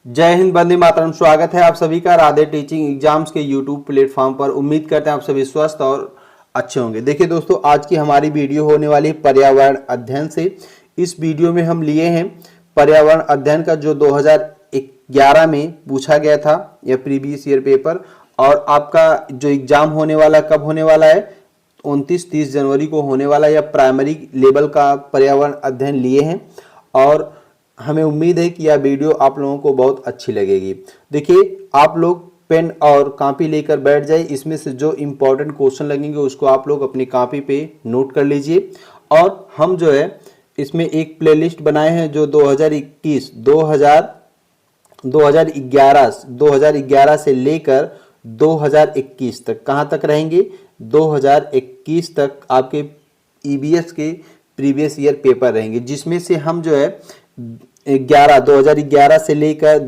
जय हिंद, वंदे मातरम। स्वागत है आप सभी का राधे टीचिंग एग्जाम्स के यूट्यूब प्लेटफॉर्म पर। उम्मीद करते हैं आप सभी स्वस्थ और अच्छे होंगे। देखिए दोस्तों, आज की हमारी वीडियो होने वाली है पर्यावरण अध्ययन से। इस वीडियो में हम लिए हैं पर्यावरण अध्ययन का जो 2011 में पूछा गया था या प्रीवियस ईयर पेपर, और आपका जो एग्जाम होने वाला कब होने वाला है, 29-30 जनवरी को होने वाला है। या प्राइमरी लेवल का पर्यावरण अध्ययन लिए हैं और हमें उम्मीद है कि यह वीडियो आप लोगों को बहुत अच्छी लगेगी। देखिए, आप लोग पेन और कॉपी लेकर बैठ जाइए। इसमें से जो इम्पोर्टेंट क्वेश्चन लगेंगे उसको आप लोग अपनी कॉपी पे नोट कर लीजिए। और हम जो है इसमें एक प्लेलिस्ट बनाए हैं जो 2011 से लेकर 2021 तक, कहाँ तक रहेंगे, 2021 तक आपके ईबीएस के प्रीवियस ईयर पेपर रहेंगे, जिसमें से हम जो है 2011 से लेकर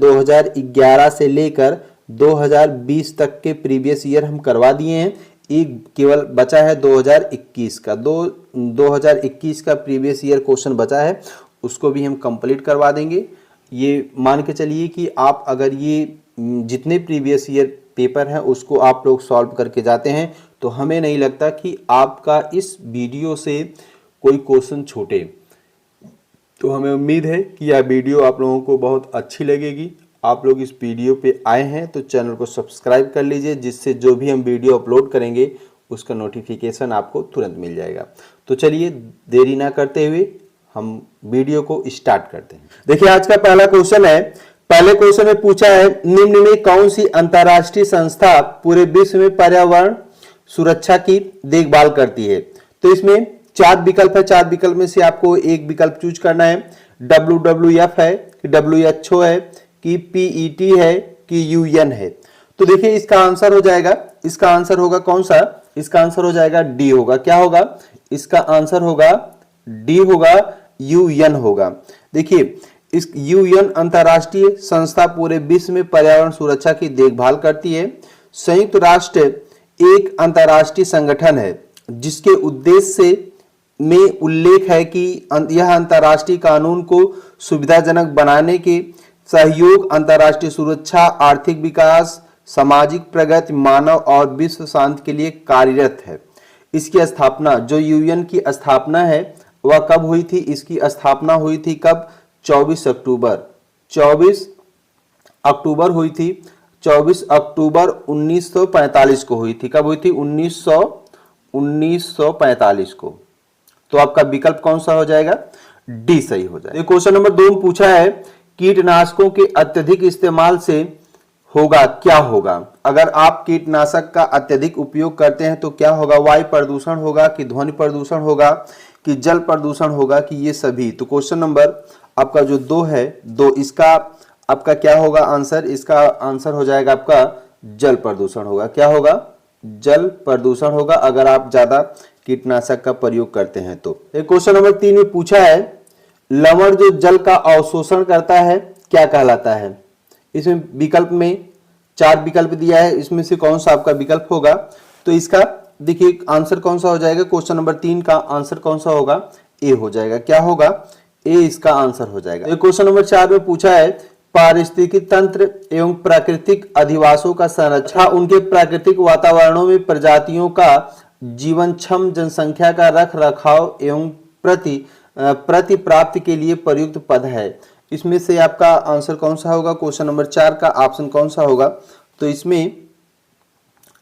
2020 तक के प्रीवियस ईयर हम करवा दिए हैं। एक केवल बचा है 2021 का। 2021 का प्रीवियस ईयर क्वेश्चन बचा है, उसको भी हम कंप्लीट करवा देंगे। ये मान के चलिए कि आप अगर ये जितने प्रीवियस ईयर पेपर हैं उसको आप लोग सॉल्व करके जाते हैं तो हमें नहीं लगता कि आपका इस वीडियो से कोई क्वेश्चन छूटे। तो हमें उम्मीद है कि यह वीडियो आप लोगों को बहुत अच्छी लगेगी। आप लोग इस वीडियो पे आए हैं तो चैनल को सब्सक्राइब कर लीजिए, जिससे जो भी हम वीडियो अपलोड करेंगे उसका नोटिफिकेशन आपको तुरंत मिल जाएगा। तो चलिए देरी ना करते हुए हम वीडियो को स्टार्ट करते हैं। देखिए, आज का पहला क्वेश्चन है। पहले क्वेश्चन में पूछा है, निम्न में कौन सी अंतर्राष्ट्रीय संस्था पूरे विश्व में पर्यावरण सुरक्षा की देखभाल करती है। तो इसमें 4 विकल्प है। 4 विकल्प में से आपको एक विकल्प चूज करना है। WWF है कि WHO है कि PET है कि UN है। तो देखिए, इसका आंसर हो जाएगा, इसका आंसर होगा कौन सा, इसका आंसर हो जाएगा डी होगा। क्या होगा, इसका आंसर होगा डी होगा, UN होगा। देखिए, इस UN अंतर्राष्ट्रीय संस्था पूरे विश्व में पर्यावरण सुरक्षा की देखभाल करती है। संयुक्त राष्ट्र एक अंतर्राष्ट्रीय संगठन है जिसके उद्देश्य में उल्लेख है कि यह अंतर्राष्ट्रीय कानून को सुविधाजनक बनाने के सहयोग, अंतर्राष्ट्रीय सुरक्षा, आर्थिक विकास, सामाजिक प्रगति, मानव और विश्व शांति के लिए कार्यरत है। इसकी स्थापना, जो यूएन की स्थापना है वह कब हुई थी, इसकी स्थापना हुई थी कब, 24 अक्टूबर हुई थी। 24 अक्टूबर 1945 को हुई थी। कब हुई थी, 1945 को। तो आपका विकल्प कौन सा हो जाएगा, डी सही हो जाएगा। क्वेश्चन नंबर 2 में पूछा है, कीटनाशकों के अत्यधिक इस्तेमाल से होगा क्या होगा। अगर आप कीटनाशक का अत्यधिक उपयोग करते हैं तो क्या होगा, वायु प्रदूषण होगा कि ध्वनि प्रदूषण होगा कि जल प्रदूषण होगा कि ये सभी। तो क्वेश्चन नंबर आपका जो 2 है, 2 इसका आपका क्या होगा आंसर, इसका आंसर हो जाएगा आपका जल प्रदूषण होगा। क्या होगा, जल प्रदूषण होगा अगर आप ज्यादा कीटनाशक का प्रयोग करते हैं तो। क्वेश्चन नंबर 3 में पूछा है, लवण जो जल का अवशोषण करता है क्या कहलाता है। इसमें विकल्प में 4 विकल्प दिया है, इसमें से कौन सा आपका विकल्प होगा। तो इसका देखिए आंसर कौन सा हो जाएगा, क्वेश्चन नंबर 3 का आंसर कौन सा होगा, ए हो जाएगा। क्या होगा, ए इसका आंसर हो जाएगा। क्वेश्चन नंबर 4 में पूछा है, पारिस्थितिकी तंत्र एवं प्राकृतिक अधिवासों का संरक्षण, उनके प्राकृतिक वातावरणों में प्रजातियों का जीवनक्षम जनसंख्या का रख रखाव एवं प्रति प्राप्ति के लिए प्रयुक्त पद है। इसमें से आपका आंसर कौन सा होगा, क्वेश्चन नंबर 4 का ऑप्शन कौन सा होगा। तो इसमें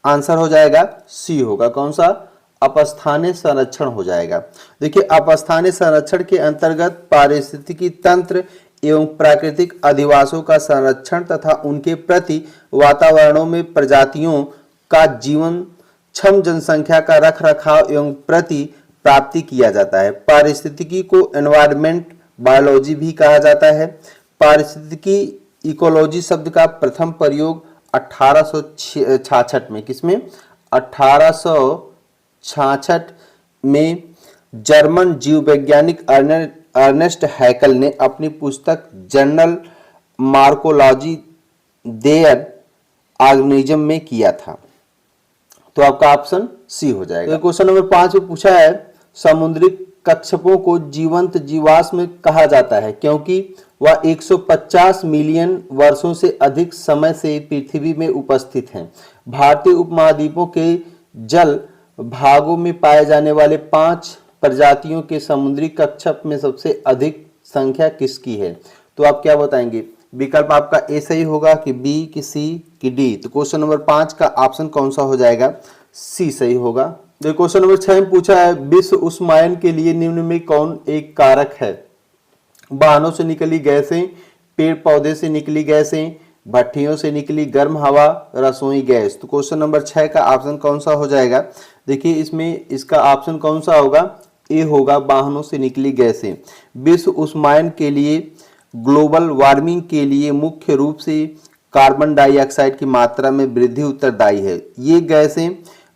आंसर हो जाएगा सी होगा। कौन सा, अपस्थानीय संरक्षण हो जाएगा। देखिए, अपस्थानीय संरक्षण के अंतर्गत पारिस्थितिकी तंत्र एवं प्राकृतिक अधिवासों का संरक्षण तथा उनके प्रति वातावरणों में प्रजातियों का जीवन क्षम जनसंख्या का रख रखाव एवं प्रति प्राप्ति किया जाता है। पारिस्थितिकी को एनवायरमेंट बायोलॉजी भी कहा जाता है। पारिस्थितिकी इकोलॉजी शब्द का प्रथम प्रयोग 1866 में, किसमें, 1866 में जर्मन जीव वैज्ञानिक अर्नेस्ट हैकल ने अपनी पुस्तक जर्नल मार्कोलॉजी देयर ऑर्गेनिज्म में किया था। तो आपका ऑप्शन सी हो जाएगा। तो क्वेश्चन नंबर 5 में पूछा है, समुद्री कच्छपों को जीवंत जीवाश्म कहा जाता है क्योंकि वह 150 मिलियन वर्षों से अधिक समय से पृथ्वी में उपस्थित हैं। भारतीय उपमहाद्वीपों के जल भागों में पाए जाने वाले 5 प्रजातियों के समुद्री कच्छप में सबसे अधिक संख्या किसकी है? तो आप क्या बताएंगे? विकल्प आपका ए सही होगा कि बी, कि सी, कि डी? तो क्वेश्चन नंबर 5 का ऑप्शन कौन सा हो जाएगा? सी सही होगा। तो क्वेश्चन नंबर 6 में पूछा है विश्व उष्मायन के लिए निम्न में कौन एक कारक है? वाहनों से निकली गैसें, पेड़ पौधे से निकली गैसें, भट्टियों से निकली गर्म हवा, रसोई गैस। तो क्वेश्चन नंबर 6 का ऑप्शन कौन सा हो जाएगा? देखिए इसमें इसका ऑप्शन कौन सा होगा? ए होगा, वाहनों से निकली गैसें। विश्व उष्मायन के लिए, ग्लोबल वार्मिंग के लिए मुख्य रूप से कार्बन डाइऑक्साइड की मात्रा में वृद्धि उत्तरदायी है। ये गैसें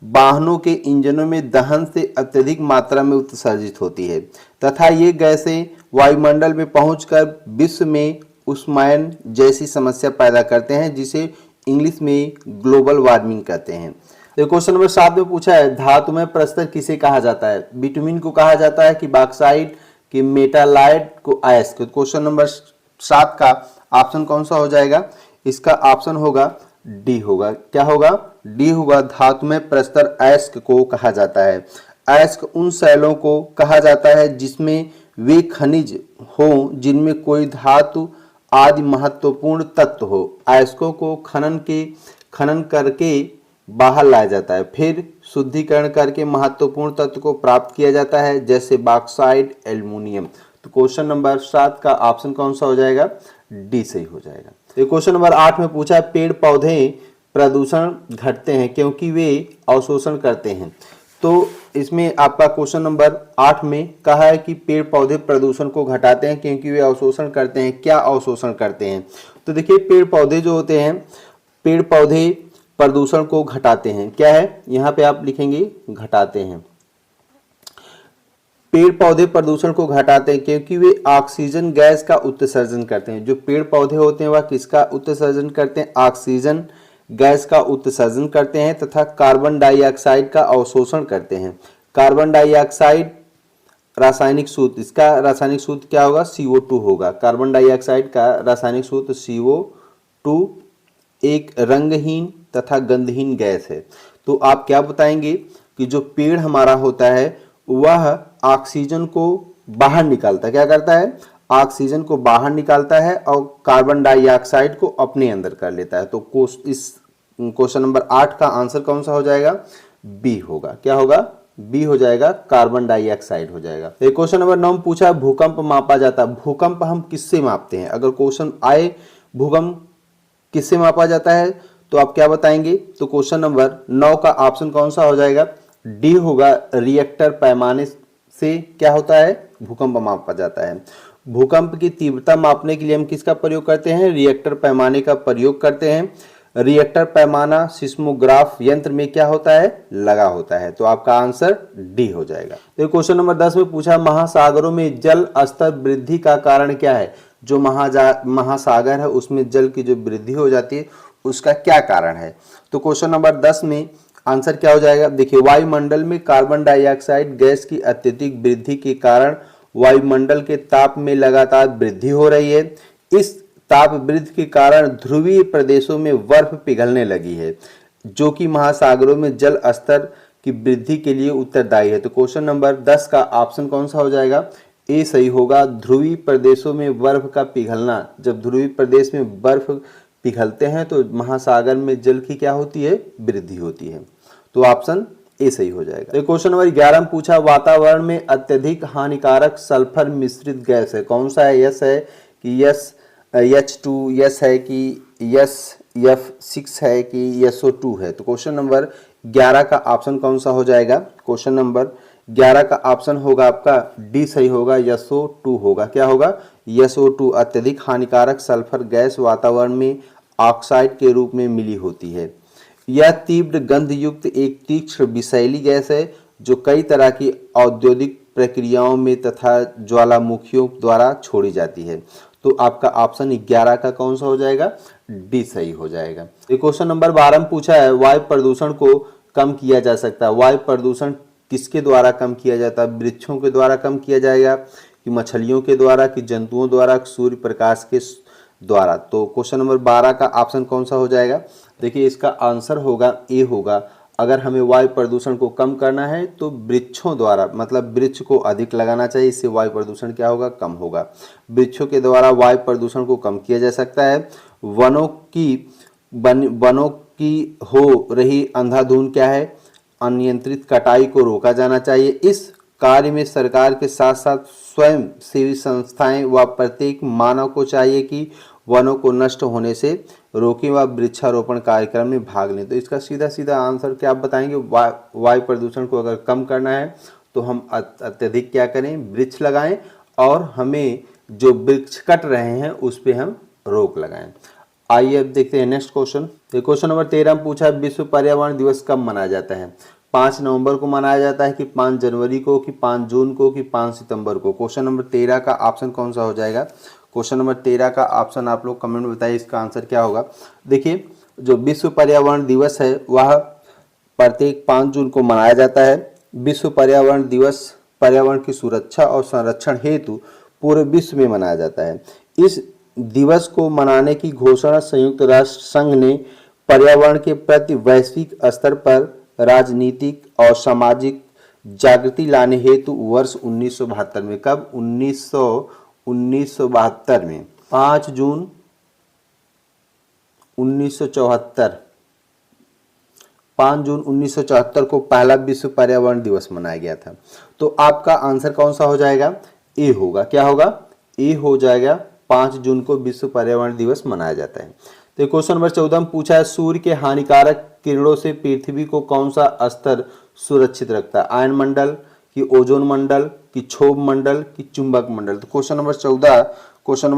वाहनों के इंजनों में दहन से अत्यधिक मात्रा में उत्सर्जित होती है तथा ये गैसें वायुमंडल में पहुंचकर विश्व में उष्मायन जैसी समस्या पैदा करते हैं, जिसे इंग्लिश में ग्लोबल वार्मिंग कहते हैं। तो क्वेश्चन नंबर 7 में पूछा है धातुमय प्रस्तर किसे कहा जाता है? बिटुमिन को कहा जाता है कि बॉक्साइट, कि मेटालाइट, को अयस्क? क्वेश्चन नंबर 7 का ऑप्शन कौन सा हो जाएगा? इसका ऑप्शन होगा डी होगा। क्या होगा? डी होगा, धातुमय प्रस्तर अयस्क को कहा जाता है। अयस्क उन शैलों को कहा जाता है जिसमें वे खनिज हो जिनमें कोई धातु आदि महत्वपूर्ण तत्व हो। अयस्कों को खनन करके बाहर लाया जाता है, फिर शुद्धिकरण करके महत्वपूर्ण तत्व को प्राप्त किया जाता है, जैसे बॉक्साइट, एल्युमिनियम। तो क्वेश्चन नंबर 7 का ऑप्शन कौन सा हो जाएगा? डी सही हो जाएगा। तो क्वेश्चन नंबर 8 में पूछा है पेड़ पौधे प्रदूषण घटते हैं क्योंकि वे अवशोषण करते हैं। तो इसमें आपका क्वेश्चन नंबर 8 में कहा है कि पेड़ पौधे प्रदूषण को घटाते हैं क्योंकि वे अवशोषण करते हैं। क्या अवशोषण करते हैं? तो देखिए पेड़ पौधे जो होते हैं, पेड़ पौधे प्रदूषण को घटाते हैं। क्या है? यहाँ पे आप लिखेंगे घटाते हैं। पेड़ पौधे प्रदूषण को घटाते हैं क्योंकि वे ऑक्सीजन गैस का उत्सर्जन करते हैं। जो पेड़ पौधे होते हैं वह किसका उत्सर्जन करते हैं? ऑक्सीजन गैस का उत्सर्जन करते हैं तथा कार्बन डाइऑक्साइड का अवशोषण करते हैं। कार्बन डाइऑक्साइड रासायनिक सूत्र, इसका रासायनिक सूत्र क्या होगा? CO2 होगा। कार्बन डाइऑक्साइड का रासायनिक सूत्र CO2 एक रंगहीन तथा गंधहीन गैस है। तो आप क्या बताएंगे कि जो पेड़ हमारा होता है वह ऑक्सीजन को बाहर निकालता है। क्या करता है? ऑक्सीजन को बाहर निकालता है और कार्बन डाइऑक्साइड को अपने अंदर कर लेता है। तो इस क्वेश्चन नंबर 8 का आंसर कौन सा हो जाएगा? बी होगा। क्या होगा? बी हो जाएगा, कार्बन डाइऑक्साइड हो जाएगा। तो क्वेश्चन नंबर 9 में पूछा भूकंप मापा जाता है। भूकंप हम किससे मापते हैं? अगर क्वेश्चन आए भूकंप किससे मापा जाता है तो आप क्या बताएंगे? तो क्वेश्चन नंबर 9 का ऑप्शन कौन सा हो जाएगा? डी होगा, रिएक्टर पैमाने से क्या होता है? भूकंप मापा जाता है। भूकंप की तीव्रता मापने के लिए हम किसका प्रयोग करते हैं? रिएक्टर पैमाने का प्रयोग करते हैं। रिएक्टर पैमाना सिस्मोग्राफ यंत्र में क्या होता है? लगा होता है। तो आपका आंसर डी हो जाएगा। तो क्वेश्चन नंबर 10 में पूछा महासागरों में जल स्तर वृद्धि का कारण क्या है? जो महासागर है उसमें जल की जो वृद्धि हो जाती है उसका क्या कारण है? तो क्वेश्चन नंबर 10 में आंसर क्या हो जाएगा? देखिए वायुमंडल में कार्बन डाइऑक्साइड गैस की अत्यधिक वृद्धि के कारण वायुमंडल के ताप में लगातार वृद्धि हो रही है। इस ताप वृद्धि के कारण ध्रुवीय प्रदेशों में बर्फ पिघलने लगी है, जो कि महासागरों में जल स्तर की वृद्धि के लिए उत्तरदायी है। तो क्वेश्चन नंबर 10 का ऑप्शन कौन सा हो जाएगा? ए सही होगा, ध्रुवीय प्रदेशों में बर्फ का पिघलना। जब ध्रुवीय प्रदेश में बर्फ पिघलते हैं तो महासागर में जल की क्या होती है? वृद्धि होती है। तो ऑप्शन ए सही हो जाएगा। तो क्वेश्चन नंबर 11 में पूछा वातावरण में अत्यधिक हानिकारक सल्फर मिश्रित गैस है। कौन सा है? यस है कि यस H2, यस है कि यस F6 है कि SO2 है? तो क्वेश्चन नंबर 11 का ऑप्शन कौन सा हो जाएगा? क्वेश्चन नंबर 11 का ऑप्शन होगा आपका डी सही होगा, SO2 होगा। क्या होगा? SO2 अत्यधिक हानिकारक सल्फर गैस वातावरण में ऑक्साइड के रूप में मिली होती है। यह तीव्र गंध युक्त एक तीक्ष्ण विषैली गैस है जो कई तरह की औद्योगिक प्रक्रियाओं में तथा ज्वालामुखियों द्वारा छोड़ी जाती है। तो आपका ऑप्शन 11 का कौन सा हो जाएगा? डी सही हो जाएगा। क्वेश्चन नंबर 12 में पूछा है वायु प्रदूषण को कम किया जा सकता है। वायु प्रदूषण किसके द्वारा कम किया जाता है? वृक्षों के द्वारा कम किया जाएगा कि मछलियों के द्वारा, कि जंतुओं द्वारा, सूर्य प्रकाश के द्वारा। तो क्वेश्चन नंबर 12 का ऑप्शन कौन सा हो जाएगा? देखिए इसका आंसर होगा ए होगा। अगर हमें वायु प्रदूषण को कम करना है तो वृक्षों द्वारा, मतलब वृक्ष को अधिक लगाना चाहिए, इससे वायु प्रदूषण क्या होगा? कम होगा। वृक्षों के द्वारा वायु प्रदूषण को कम किया जा सकता है। वनों की हो रही अंधाधुंध क्या है? अनियंत्रित कटाई को रोका जाना चाहिए। इस कार्य में सरकार के साथ साथ स्वयं सेवी संस्थाएं व प्रत्येक मानव को चाहिए कि वनों को नष्ट होने से रोकें व वृक्षारोपण कार्यक्रम में भाग लें। तो इसका सीधा सीधा आंसर क्या आप बताएंगे? वायु प्रदूषण को अगर कम करना है तो हम अत्यधिक क्या करें? वृक्ष लगाएं, और हमें जो वृक्ष कट रहे हैं उस पर हम रोक लगाएं। आइए अब देखते हैं नेक्स्ट क्वेश्चन। क्वेश्चन नंबर 13 में पूछा विश्व पर्यावरण दिवस कब मनाया जाता है? 5 नवंबर को मनाया जाता है, कि 5 जनवरी को, कि 5 जून को, कि 5 सितंबर को? क्वेश्चन नंबर 13 का ऑप्शन कौन सा हो जाएगा? क्वेश्चन नंबर 13 का ऑप्शन आप लोग कमेंट में बताइए, इसका आंसर क्या होगा? देखिए जो विश्व पर्यावरण दिवस है वह प्रत्येक 5 जून को मनाया जाता है। विश्व पर्यावरण दिवस पर्यावरण की सुरक्षा और संरक्षण हेतु पूरे विश्व में मनाया जाता है। इस दिवस को मनाने की घोषणा संयुक्त राष्ट्र संघ ने पर्यावरण के प्रति वैश्विक स्तर पर राजनीतिक और सामाजिक जागृति लाने हेतु वर्ष 1972 में, कब? 1972 में 5 जून 1974, 5 जून 1974 को पहला विश्व पर्यावरण दिवस मनाया गया था। तो आपका आंसर कौन सा हो जाएगा? ए होगा। क्या होगा? ए हो जाएगा। 5 जून को विश्व पर्यावरण दिवस मनाया जाता है। तो क्वेश्चन नंबर 14 में पूछा है सूर्य के हानिकारक किरणों से पृथ्वी को कौन सा स्तर सुरक्षित रखता है? आयन मंडल, कि ओजोन मंडल, कि क्षोभ मंडल, कि चुंबक मंडल? तो क्वेश्चन नंबर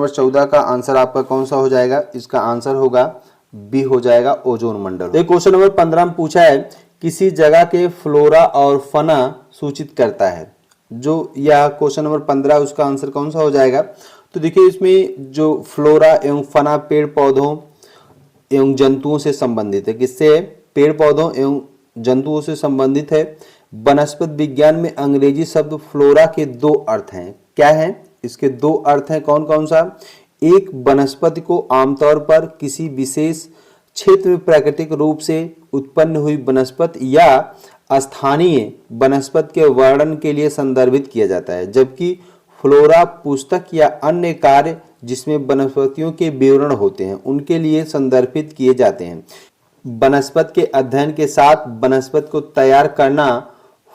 14 का आंसर आपका कौन सा हो जाएगा? इसका आंसर होगा बी हो जाएगा, ओजोन मंडल। तो क्वेश्चन नंबर 15 में पूछा है किसी जगह के फ्लोरा और फना सूचित करता है। जो यह क्वेश्चन नंबर 15 उसका आंसर कौन सा हो जाएगा? तो देखिए इसमें जो फ्लोरा एवं फना पेड़ पौधों एवं जंतुओं से संबंधित है। किससे? पेड़ पौधों एवं जंतुओं से संबंधित है। वनस्पति विज्ञान में अंग्रेजी शब्द फ्लोरा के 2 अर्थ हैं। क्या है? इसके 2 अर्थ हैं। कौन कौन सा? एक, वनस्पति को आमतौर पर किसी विशेष क्षेत्र में प्राकृतिक रूप से उत्पन्न हुई वनस्पति या स्थानीय वनस्पति के वर्णन के लिए संदर्भित किया जाता है, जबकि फ्लोरा पुस्तक या अन्य कार्य जिसमें वनस्पतियों के विवरण होते हैं उनके लिए संदर्भित किए जाते हैं। वनस्पति के अध्ययन के साथ वनस्पति को तैयार करना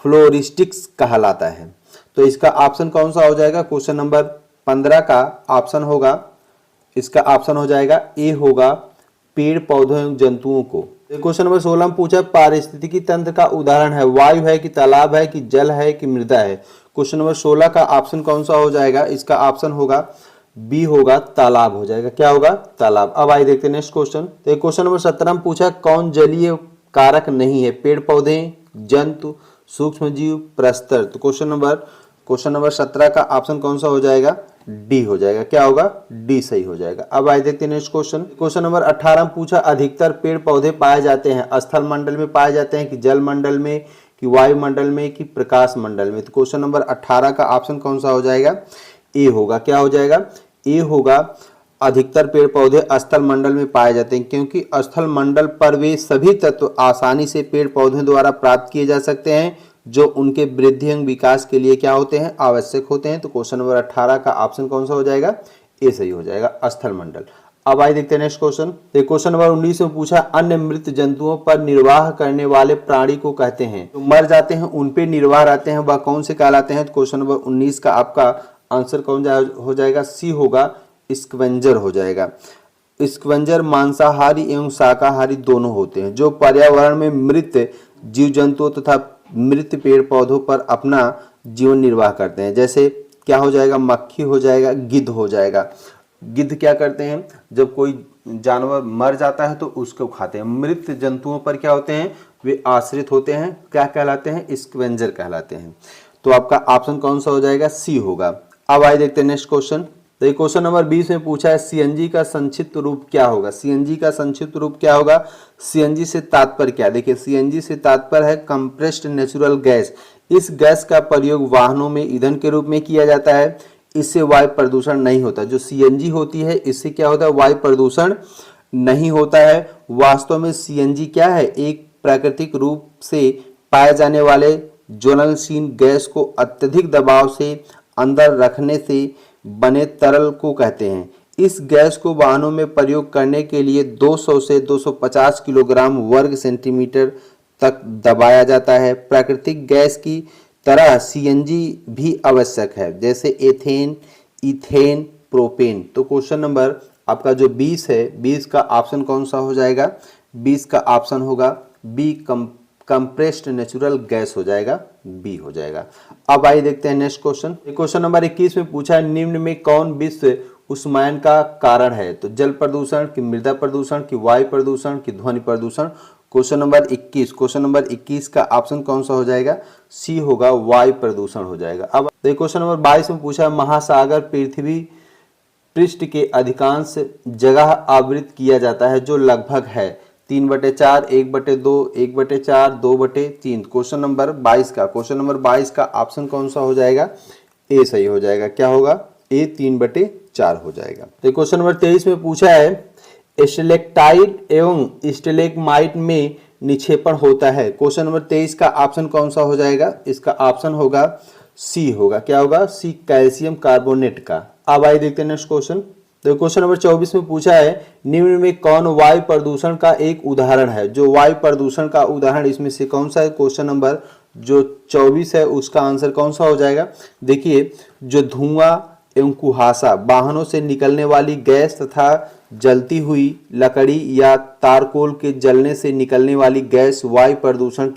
फ्लोरिस्टिक्स कहलाता है। तो इसका ऑप्शन कौन सा हो जाएगा? क्वेश्चन नंबर 15 का ऑप्शन होगा, इसका ऑप्शन हो जाएगा ए होगा, पेड़ पौधों एवं जंतुओं को। क्वेश्चन नंबर 16 में पूछा पारिस्थितिकी तंत्र का उदाहरण है वायु है, कि तालाब है, कि जल है, कि मृदा है? क्वेश्चन नंबर 16 का ऑप्शन कौन सा हो जाएगा? इसका ऑप्शन होगा बी होगा, तालाब हो जाएगा। क्या होगा? तालाब। अब आइए देखते हैं नेक्स्ट क्वेश्चन। तो क्वेश्चन नंबर 17 में पूछा कौन जलीय कारक नहीं है? पेड़ पौधे, जंतु, सूक्ष्म जीव, प्रस्तर? तो क्वेश्चन नंबर 17 का ऑप्शन कौन सा हो जाएगा? डी हो जाएगा। क्या होगा? डी सही हो जाएगा। अब आइए देखते हैं नेक्स्ट क्वेश्चन। क्वेश्चन नंबर 18 में पूछा अधिकतर पेड़ पौधे पाए जाते हैं स्थल मंडल में पाए जाते हैं, कि जल मंडल में, कि वायुमंडल में, कि प्रकाश मंडल में? तो क्वेश्चन नंबर 18 का ऑप्शन कौन सा हो जाएगा? ए होगा। क्या हो जाएगा? ए होगा, अधिकतर पेड़ पौधे स्थल मंडल में पाए जाते हैं, क्योंकि स्थल मंडल पर वे सभी तत्व आसानी से पेड़ पौधों द्वारा प्राप्त किए जा सकते हैं जो उनके वृद्धि एवं विकास के लिए क्या होते हैं? आवश्यक होते हैं। तो क्वेश्चन नंबर 18 का ऑप्शन कौन सा हो जाएगा? ए सही हो जाएगा, स्थल मंडल। अब आइए देखते हैं नेक्स्ट क्वेश्चन। तो क्वेश्चन नंबर 19 में पूछा अन्य मृत जंतुओं पर निर्वाह करने वाले प्राणी को कहते हैं, तो मर जाते हैं उन पे निर्वाह रहते हैं, वह कौन से कहलाते हैं? तो क्वेश्चन नंबर 19 का आपका आंसर कौन हो जाएगा? सी होगा, स्क्वेंजर हो जाएगा। स्क्वेंजर मांसाहारी एवं शाकाहारी दोनों होते हैं, जो पर्यावरण में मृत जीव जंतुओं तथा मृत पेड़ पौधों पर अपना जीवन निर्वाह करते हैं। जैसे क्या हो जाएगा? मक्खी हो जाएगा, गिद्ध हो जाएगा। गिद्ध क्या करते हैं? जब कोई जानवर मर जाता है तो उसको खाते हैं। मृत जंतुओं पर क्या होते हैं? वे आश्रित होते हैं। क्या कहलाते हैं? स्क्वेंजर कहलाते हैं। तो आपका ऑप्शन कौन सा हो जाएगा? सी होगा। अब आइए देखते हैं नेक्स्ट क्वेश्चन। तो क्वेश्चन नंबर 20 में पूछा है सीएनजी का संक्षिप्त रूप क्या होगा? सीएनजी का संक्षिप्त रूप क्या होगा? सीएनजी से तात्पर्य क्या? देखिए सीएनजी से तात्पर्य है कंप्रेस्ड नेचुरल गैस। इस गैस का प्रयोग वाहनों में ईंधन के रूप में किया जाता है। इससे वायु प्रदूषण नहीं होता। जो सीएनजी होती है इससे क्या होता है, वायु प्रदूषण नहीं होता है। वास्तव में सीएनजी क्या है, एक प्राकृतिक रूप से पाए जाने वाले ज्वलनशील गैस को अत्यधिक दबाव से अंदर रखने से बने तरल को कहते हैं। इस गैस को वाहनों में प्रयोग करने के लिए 200 से 250 किलोग्राम वर्ग सेंटीमीटर तक दबाया जाता है। प्राकृतिक गैस की तरह सीएनजी भी आवश्यक है, जैसे एथेन, इथेन, प्रोपेन। तो क्वेश्चन नंबर आपका जो 20 है, 20 का ऑप्शन कौन सा हो जाएगा, 20 का ऑप्शन होगा बी, कंप्रेस्ड नेचुरल गैस हो जाएगा, बी हो जाएगा। अब आइए देखते हैं नेक्स्ट क्वेश्चन। क्वेश्चन नंबर 21 में पूछा है निम्न में कौन विश्व उष्मायन का कारण है। तो जल प्रदूषण की, मृदा प्रदूषण की, वायु प्रदूषण की, ध्वनि प्रदूषण। क्वेश्चन नंबर 21, क्वेश्चन नंबर 21 का ऑप्शन कौन सा हो जाएगा, सी होगा, वायु प्रदूषण हो जाएगा। अब क्वेश्चन नंबर 22 में पूछा है महासागर पृथ्वी पृष्ठ के अधिकांश जगह आवृत किया जाता है, जो लगभग है 3/4, 1/2, 1/4, 2/3। क्वेश्चन नंबर 22 का, क्वेश्चन नंबर 22 का ऑप्शन कौन सा हो जाएगा, ए सही हो जाएगा। क्या होगा, ए 3/4 हो जाएगा। तो क्वेश्चन नंबर 23 में पूछा है स्टेलेक्टाइट एवं स्टेलेग्माइट में निक्षेपण होता है। क्वेश्चन नंबर 23 का ऑप्शन कौन सा हो जाएगा, इसका ऑप्शन होगा सी होगा। क्या होगा, सी, कैल्शियम कार्बोनेट का। अब आइए देखते हैं नेक्स्ट क्वेश्चन। तो क्वेश्चन नंबर 24 में पूछा है निम्न में कौन वायु प्रदूषण का एक उदाहरण है। जो वायु प्रदूषण का उदाहरण इसमें से कौन सा है, क्वेश्चन नंबर जो 24 है उसका आंसर कौन सा हो जाएगा। देखिए, जो धुआं एवं कुहासा, वाहनों से निकलने वाली गैस तथा जलती हुई लकड़ी या तारकोल के जलने से निकलने वाली गैस वायु प्रदूषण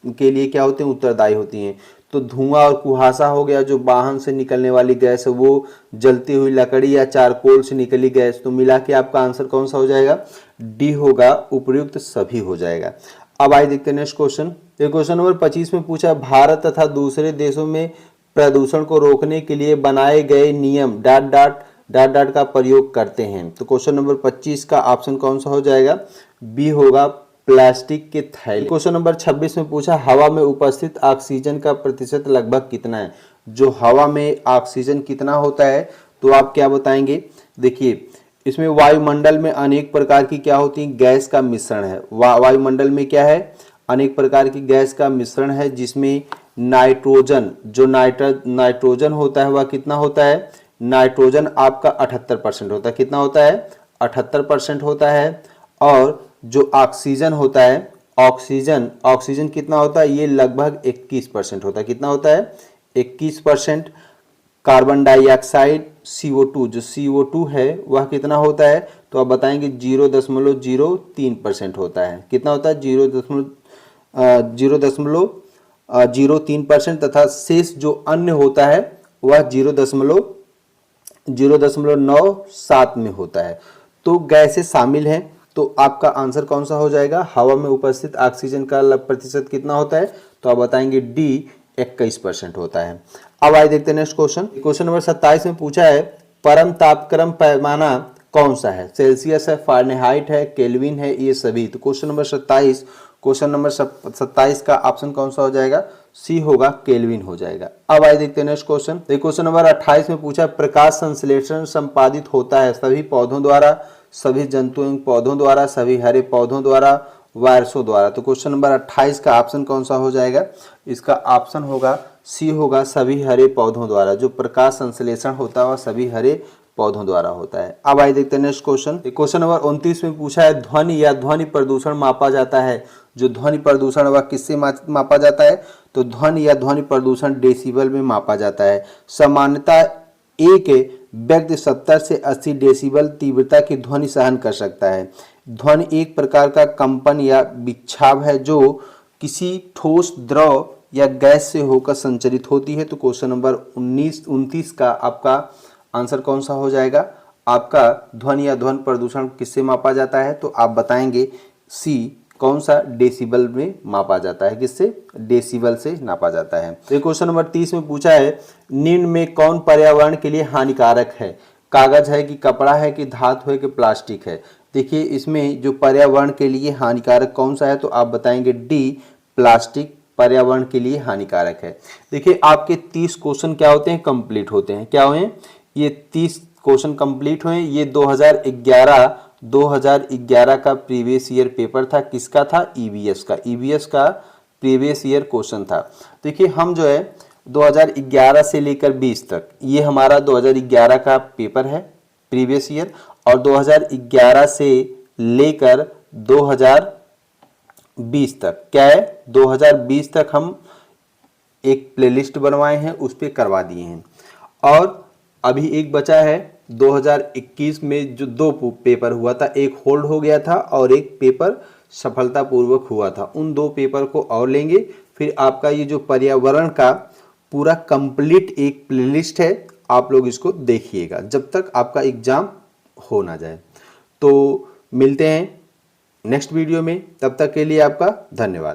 के लिए क्या होते हैं, उत्तरदायी होती हैं। तो धुआं और कुहासा हो गया, जो वाहन से निकलने वाली गैस है, वो जलती हुई लकड़ी या चारकोल से निकली गैस। तो मिला के आपका आंसर कौन सा हो जाएगा, डी होगा, उपर्युक्त सभी हो जाएगा। अब आइए देखते हैं नेक्स्ट क्वेश्चन। क्वेश्चन नंबर 25 में पूछा भारत तथा दूसरे देशों में प्रदूषण को रोकने के लिए बनाए गए नियम डॉट डॉट डॉट डॉट का प्रयोग करते हैं। तो क्वेश्चन नंबर 25 का ऑप्शन कौन सा हो जाएगा, बी होगा, प्लास्टिक के थैले। क्वेश्चन नंबर 26 में पूछा हवा में उपस्थित ऑक्सीजन का प्रतिशत लगभग कितना है। जो हवा में ऑक्सीजन कितना होता है, तो आप क्या बताएंगे। देखिए, इसमें वायुमंडल में अनेक प्रकार की क्या होती है, गैस का मिश्रण है। वायुमंडल में क्या है, अनेक प्रकार की गैस का मिश्रण है, जिसमें नाइट्रोजन, जो नाइट्रोजन होता है वह कितना होता है, नाइट्रोजन आपका 78% होता है। कितना होता है, 78% होता है। और जो ऑक्सीजन होता है, ऑक्सीजन कितना होता है, ये लगभग 21% होता है। कितना होता है, 21%। कार्बन डाइऑक्साइड CO2, जो CO2 है वह कितना होता है, तो आप बताएंगे 0.03% होता है। कितना होता है, 0.03%। तथा शेष जो अन्य होता है वह 0.97 में होता है। तो गैसें शामिल हैं। तो आपका आंसर कौन सा हो जाएगा, हवा में उपस्थित ऑक्सीजन का प्रतिशत कितना होता है, तो आप बताएंगे डी, 21% होता है। अब आइए देखते हैं नेक्स्ट क्वेश्चन। क्वेश्चन नंबर 27 में पूछा है परम तापक्रम पैमाना कौन सा है। सेल्सियस है, फारेनहाइट है, केल्विन है, ये सभी। तो क्वेश्चन नंबर 27 का ऑप्शन कौन सा हो जाएगा, सी होगा, केल्विन हो जाएगा। अब आइए देखते हैं नेक्स्ट क्वेश्चन। क्वेश्चन नंबर 28 में पूछा प्रकाश संश्लेषण संपादित होता है सभी पौधों द्वारा, सभी जंतु एवं पौधों द्वारा, सभी हरे पौधों द्वारा, वायरसों द्वारा। तो क्वेश्चन नंबर 28 का ऑप्शन कौन सा हो जाएगा, इसका ऑप्शन होगा सी होगा, सभी हरे पौधों द्वारा। जो प्रकाश संश्लेषण होता है वह सभी हरे पौधों द्वारा होता है। अब आइए देखते हैं नेक्स्ट क्वेश्चन। क्वेश्चन नंबर 29 में पूछा है ध्वनि या ध्वनि प्रदूषण मापा जाता है। जो ध्वनि प्रदूषण वह किससे मापा जाता है, तो ध्वनि या ध्वनि प्रदूषण डेसिबल में मापा जाता है। सामान्यतः एक व्यक्ति 70 से 80 डेसिबल तीव्रता की ध्वनि सहन कर सकता है। ध्वनि एक प्रकार का कंपन या विक्षाभ है जो किसी ठोस, द्रव या गैस से होकर संचरित होती है। तो क्वेश्चन नंबर 29 का आपका आंसर कौन सा हो जाएगा, आपका ध्वनि या ध्वनि प्रदूषण किससे मापा जाता है, तो आप बताएंगे सी, कौन सा, डेसिबल में मापा जाता है। किससे, डेसिबल से नापा जाता है। तो क्वेश्चन नंबर 30 में पूछा है निम्न में कौन पर्यावरण के लिए हानिकारक है। कागज है कि कपड़ा है कि धातु है कि प्लास्टिक है। देखिए, इसमें जो पर्यावरण के लिए हानिकारक कौन सा है, तो आप बताएंगे डी, प्लास्टिक पर्यावरण के लिए हानिकारक है। देखिए आपके 30 क्वेश्चन क्या होते हैं, कंप्लीट होते हैं। क्या हुए, ये 30 क्वेश्चन कंप्लीट हुए। ये 2011 का प्रीवियस ईयर पेपर था। किसका था, ईवीएस का। ईवीएस का प्रीवियस ईयर क्वेश्चन था। देखिए हम जो है 2011 से लेकर 20 तक, ये हमारा 2011 का पेपर है प्रीवियस ईयर, और 2011 से लेकर 2020 तक क्या है, 2020 तक हम एक प्लेलिस्ट बनवाए हैं, उस पर करवा दिए हैं। और अभी एक बचा है 2021 में जो 2 पेपर हुआ था, एक होल्ड हो गया था और एक पेपर सफलतापूर्वक हुआ था। उन 2 पेपर को और लेंगे, फिर आपका ये जो पर्यावरण का पूरा कंप्लीट एक प्लेलिस्ट है, आप लोग इसको देखिएगा जब तक आपका एग्जाम हो ना जाए। तो मिलते हैं नेक्स्ट वीडियो में, तब तक के लिए आपका धन्यवाद।